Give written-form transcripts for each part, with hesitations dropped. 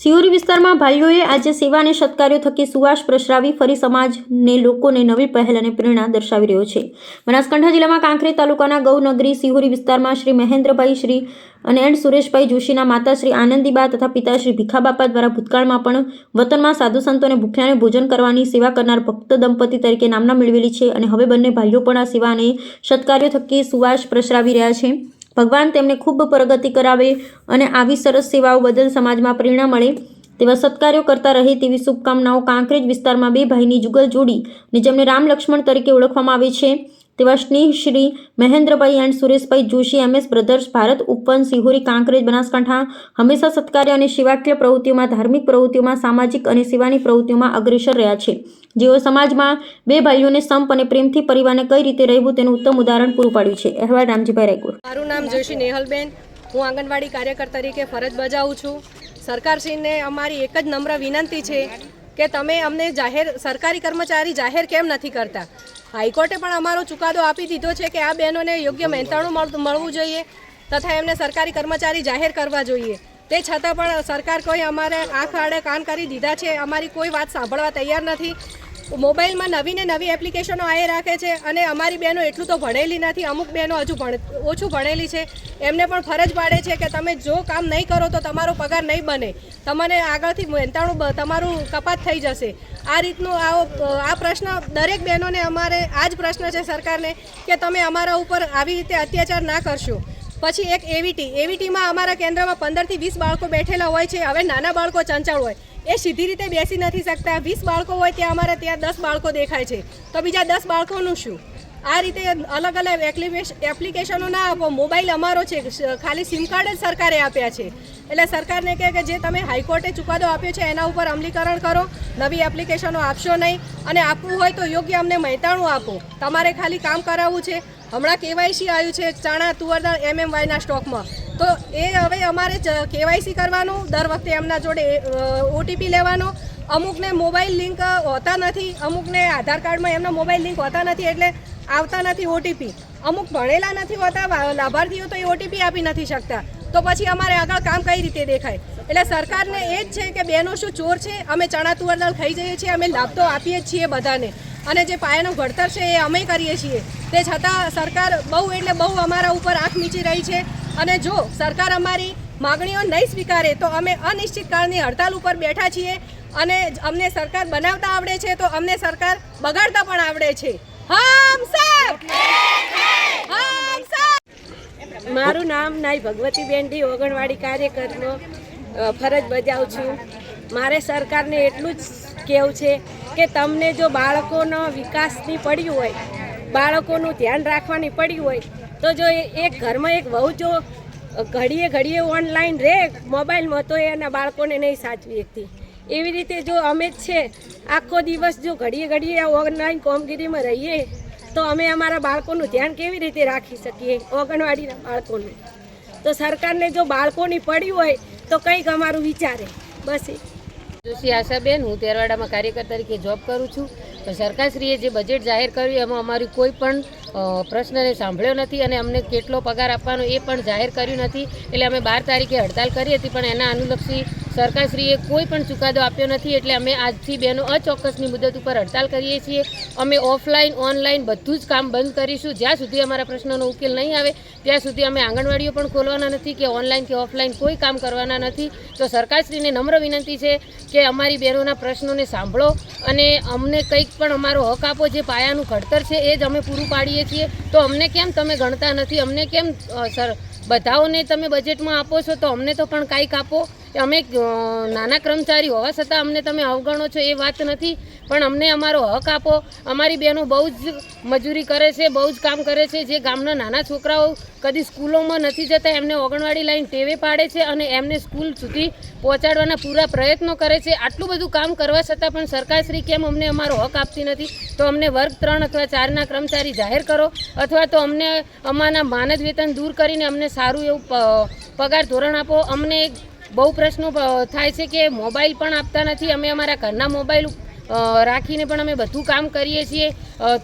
સિહોરી વિસ્તારમાં ભાઈઓએ આજે સેવા અને સત્કાર્યો થકી સુવાસ પ્રસરાવી ફરી સમાજને લોકોને નવી પહેલ અને પ્રેરણા દર્શાવી રહ્યો છે। બનાસકાંઠા જિલ્લામાં કાંકરેજ તાલુકાના ગૌનગરી સિહોરી વિસ્તારમાં શ્રી મહેન્દ્રભાઈ શ્રી અને સુરેશભાઈ જોશીના માતા શ્રી આનંદીબા તથા પિતા શ્રી ભીખાબાપા દ્વારા ભૂતકાળમાં પણ વતનમાં સાધુ સંતો અને ભૂખ્યાને ભોજન કરવાની સેવા કરનાર ભક્ત દંપતી તરીકે નામના મેળવેલી છે અને હવે બંને ભાઈઓ પણ આ સેવા અને સત્કાર્યો થકી સુવાસ પ્રસરાવી રહ્યા છે। ભગવાન તેમને ખૂબ પ્રગતિ કરાવે અને આવી સરસ સેવાઓ બદલ સમાજમાં પ્રેરણા મળે તેવા સત્કાર્યો કરતા રહે તેવી શુભકામનાઓ કાંકરેજ વિસ્તારમાં બે ભાઈની જુગલ જોડી અને જેમને રામ લક્ષ્મણ તરીકે ઓળખવામાં આવે છે તેવા સ્નેહ Shri Mahendrabhai and Sureshbhai Joshi MS brothers Bharat Upvan Sihori Kankrej Banaskantha હંમેશા સત્કાર્ય અને સેવાકીય પ્રવૃત્તિઓમાં ધાર્મિક પ્રવૃત્તિઓમાં સામાજિક અને સેવાની પ્રવૃત્તિઓમાં અગ્રેસર રહ્યા છે। જેઓ સમાજમાં બે ભાઈઓને સંપ અને પ્રેમથી પરિવારને કઈ રીતે રહેવું તેનું ઉત્તમ ઉદાહરણ પૂરું પાડ્યું છે। અહેવાલ રામજીભાઈ રાયગુર। મારું નામ જોશી નેહલબેન, હું આંગણવાડી કાર્યકર તરીકે ફરજ બજાવું છું। સરકારશ્રીને અમારી એક જ નમ્ર વિનંતી છે કે તમે અમને સરકારી કર્મચારી જાહેર કેમ નથી કરતા। હાઈકોર્ટે પણ અમારો ચુકાદો આપી દીધો છે કે આ બહેનોને યોગ્ય મહેનતાણું મળવું જોઈએ તથા એમને સરકારી કર્મચારી જાહેર કરવા જોઈએ। તે છતાં પણ સરકાર કોઈ અમારે આંખ આડે કાન કરી દીધા છે, અમારી કોઈ વાત સાંભળવા તૈયાર નથી। મોબાઈલમાં નવી ને નવી એપ્લિકેશનો આવી રાખે છે અને અમારી બહેનો એટલું તો ભણેલી નથી, અમુક બહેનો હજુ ઓછું ભણેલી છે, એમને પણ ફરજ પાડે છે કે તમે જો કામ નહીં કરો તો તમારો પગાર નહીં બને, તમને આગળથી મહેનતાણું તમારું કપાત થઈ જશે। આ રીતનું આ પ્રશ્ન દરેક બહેનોને અમારે આ જ પ્રશ્ન છે સરકારને કે તમે અમારા ઉપર આવી રીતે અત્યાચાર ના કરશો। પછી એક એવીટીમાં અમારા કેન્દ્રમાં 15 થી 20 બાળકો બેઠેલા હોય છે। હવે નાના બાળકો ચંચળ હોય, એ સીધી રીતે બેસી નથી શકતા। 20 બાળકો હોય ત્યાં અમારે ત્યાં 10 બાળકો દેખાય છે, તો બીજા 10 બાળકોનું શું? આ રીતે અલગ અલગ એપ્લિકેશનો ના આપો। મોબાઈલ અમારો છે, ખાલી સિમ કાર્ડ જ સરકારે આપ્યા છે। એટલે સરકારને કહે કે જે તમે હાઈકોર્ટે ચુકાદો આપ્યો છે એના ઉપર અમલીકરણ કરો, નવી એપ્લિકેશનો આપશો નહીં અને આપવું હોય તો યોગ્ય અમને મહેનતાણું આપો। તમારે ખાલી કામ કરાવવું છે। હમણાં KYC આવ્યું છે ચણા તુવરદાળ MMYના સ્ટોકમાં, તો એ હવે અમારે KYC કરવાનું, દર વખતે એમના જોડે OTP લેવાનો। અમુકને મોબાઈલ લિંક હોતા નથી, અમુકને આધાર કાર્ડમાં એમના મોબાઈલ લિંક હોતા નથી એટલે આવતા નથી OTP। અમુક ભણેલા નથી હોતા લાભાર્થીઓ તો એ OTP આપી નથી શકતા, તો પછી અમારે આગળ કામ કઈ રીતે દેખાય? એટલે સરકારને એ જ છે કે બહેનો શું ચોર છે? અમે ચણા તુવરદાળ ખાઈ જઈએ છીએ, અમે લાભ તો આપીએ જ છીએ બધાને અને જે પાયાનું ઘડતર છે એ અમે કરીએ છીએ। તે છતાં સરકાર બહુ એટલે બહુ અમારા ઉપર આંખ મીચી રહી છે અને જો સરકાર અમારી માગણીઓ નહીં સ્વીકારે તો અમે અનિશ્ચિતકાળની હડતાલ ઉપર બેઠા છીએ અને અમને સરકાર બનાવતા આવડે છે તો અમને સરકાર બગાડતા પણ આવડે છે। મારું નામ નાઈ ભગવતીબેન ડી, આંગણવાડી કાર્યકરનો ફરજ બજાવું છું। મારે સરકારને એટલું જ કહેવું છે કે તમને જો બાળકોનો વિકાસની પડ્યું હોય, બાળકોનું ધ્યાન રાખવાની પડ્યું હોય તો જો એક ઘરમાં એક વહુ જો ઘડીએ ઓનલાઈન રહે મોબાઈલમાં તો એના બાળકોને નહીં સાચવી શકતી। એવી રીતે જો અમે જ છે આખો દિવસ જો ઘડીએ ઓનલાઈન કામગીરીમાં રહીએ તો અમે અમારા બાળકોનું ધ્યાન કેવી રીતે રાખી શકીએ, આંગણવાડીના બાળકોનું? તો સરકારને જો બાળકોની પડ્યું હોય તો કંઈક અમારું વિચારે। બસ જોશી આશાબેન, હું તેરવાડામાં કાર્યકર તરીકે જોબ કરું છું। તો સરકારશ્રીએ જે બજેટ જાહેર કર્યું એમાં અમારી કોઈ પણ પ્રશ્નને સાંભળ્યો નથી અને અમને કેટલો પગાર આપવાનો એ પણ જાહેર કર્યું નથી। એટલે અમે 12 તારીખે હડતાલ કરી હતી પણ એના અનુલક્ષી સરકારશ્રીએ કોઈ પણ ચુકાદો આપ્યો નથી। એટલે અમે આજથી બહેનો અચોક્કસની મુદત ઉપર હડતાલ કરીએ છીએ। અમે ઓફલાઈન ઓનલાઈન બધું જ કામ બંધ કરીશું જ્યાં સુધી અમારા પ્રશ્નોનો ઉકેલ નહીં આવે ત્યાં સુધી અમે આંગણવાડીઓ પણ ખોલવાના નથી કે ઓનલાઈન કે ઓફલાઈન કોઈ કામ કરવાના નથી। તો સરકારશ્રીને નમ્ર વિનંતી છે કે અમારી બહેનોના પ્રશ્નોને સાંભળો અને અમને કંઈક પણ અમારો હક આપો। જે પાયાનું ઘડતર છે એ જ અમે પૂરું પાડીએ છીએ, તો અમને કેમ તમે ગણતા નથી? અમને કેમ બધાઓને તમે બજેટમાં આપો છો તો અમને તો પણ કાંઈક આપો। અમે નાના કર્મચારી હોવા છતાં અમને તમે અવગણો છો એ વાત નથી, પણ અમને અમારો હક આપો। અમારી બહેનો બહુ જ મજૂરી કરે છે, બહુ જ કામ કરે છે। જે ગામના નાના છોકરાઓ કદી સ્કૂલોમાં નથી જતા એમને આંગણવાડી લાઈન ટેવે પાડે છે અને એમને સ્કૂલ સુધી પહોંચાડવાના પૂરા પ્રયત્નો કરે છે। આટલું બધું કામ કરવા છતાં પણ સરકારશ્રી કેમ અમને અમારો હક આપતી નથી? તો અમને વર્ગ 3 અથવા 4ના કર્મચારી જાહેર કરો અથવા તો અમને અમારા માનદ વેતન દૂર કરીને અમને સારું એવું પગાર ધોરણ આપો। અમને બહુ પ્રશ્નો થાય છે કે મોબાઈલ પણ આપતા નથી। અમે અમારા ઘરના મોબાઈલ રાખીને પણ અમે બધું કામ કરીએ છીએ।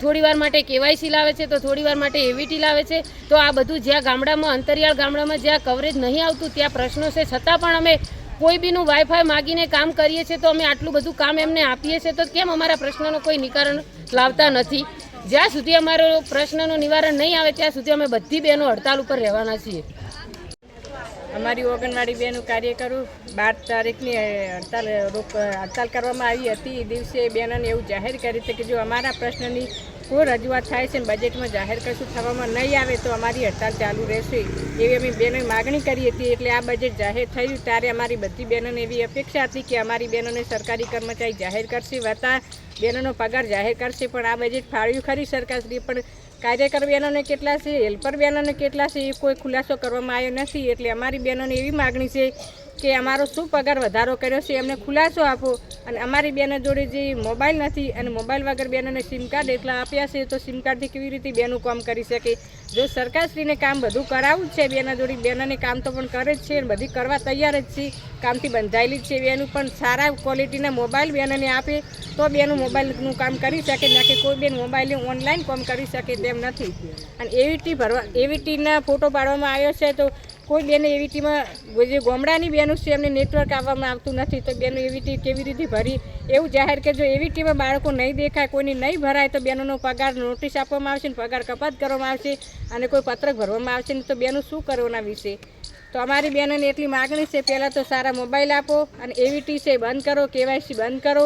થોડી વાર માટે KYC લાવે છે તો થોડી વાર માટે AVT લાવે છે। તો આ બધું જ્યાં ગામડામાં અંતરિયાળ ગામડામાં જ્યાં કવરેજ નહીં આવતું ત્યાં પ્રશ્નો છે, છતાં પણ અમે કોઈ બીનું વાઈફાઈ માગીને કામ કરીએ છીએ તો અમે આટલું બધું કામ એમને આપીએ છીએ તો કેમ અમારા પ્રશ્નનો કોઈ નિવારણ લાવતા નથી? જ્યાં સુધી અમારો પ્રશ્નનું નિવારણ નહીં આવે ત્યાં સુધી અમે બધી બહેનો હડતાલ ઉપર રહેવાના છીએ. અમારી આંગણવાડી બહેનો કાર્યકરો 12 તારીખની હડતાલ કરવામાં આવી હતી. એ દિવસે બહેનોને એવું જાહેર કર્યું હતું કે જો અમારા પ્રશ્નની કોઈ રજૂઆત થાય છે ને બજેટમાં જાહેર કશું થવામાં નહીં આવે તો અમારી હડતાલ ચાલુ રહેશે એવી અમે બહેનોએ માગણી કરી હતી. એટલે આ બજેટ જાહેર થયું ત્યારે અમારી બધી બહેનોને એવી અપેક્ષા હતી કે અમારી બહેનોને સરકારી કર્મચારી જાહેર કરશે, વત્તા બહેનોનો પગાર જાહેર કરશે. પણ આ બજેટ ફાળવ્યું ખરી સરકારશ્રી, પણ કાર્યકર બહેનોને કેટલા છે, હેલ્પર બહેનોને કેટલા છે એ કોઈ ખુલાસો કરવામાં આવ્યો નથી. એટલે અમારી બહેનોને એવી માગણી છે કે અમારો શું પગાર વધારો કર્યો છે એમને ખુલાસો આપો. અને અમારી બહેનો જોડે જે મોબાઈલ નથી અને મોબાઈલ વગર બહેનોને સિમ કાર્ડ એટલા આપ્યા છે તો સિમ કાર્ડથી કેવી રીતે બહેનો કામ કરી શકે? જો સરકારશ્રીને કામ બધું કરાવવું જ છે બહેનો જોડે, બહેનોને કામ તો પણ કરે જ છે અને બધી કરવા તૈયાર જ છે, કામથી બંધાયેલી જ છે બહેનો, પણ સારા ક્વોલિટીના મોબાઈલ બહેનોને આપે તો બહેનો મોબાઈલનું કામ કરી શકે, ના કે કોઈ બેન મોબાઈલ ઓનલાઈન કામ કરી શકે તેમ નથી. અને એવીટીના ફોટો પાડવામાં આવ્યો છે તો કોઈ બેને એવીટીમાં જે ગામડાની બહેનો છે એમને નેટવર્ક આવવામાં આવતું નથી તો બેનો એવીટી કેવી રીતે ભરી? એવું જાહેર કે જો એવીટીમાં બાળકો નહીં દેખાય, કોઈની નહીં ભરાય તો બહેનોનો પગાર નોટિસ આપવામાં આવશે ને પગાર કપાત કરવામાં આવશે અને કોઈ પત્રક ભરવામાં આવશે ને તો બહેનો શું કરવાના વિશે? તો અમારી બહેનોને એટલી માગણી છે, પહેલાં તો સારા મોબાઈલ આપો અને એવીટી છે બંધ કરો, કેવાયસી બંધ કરો.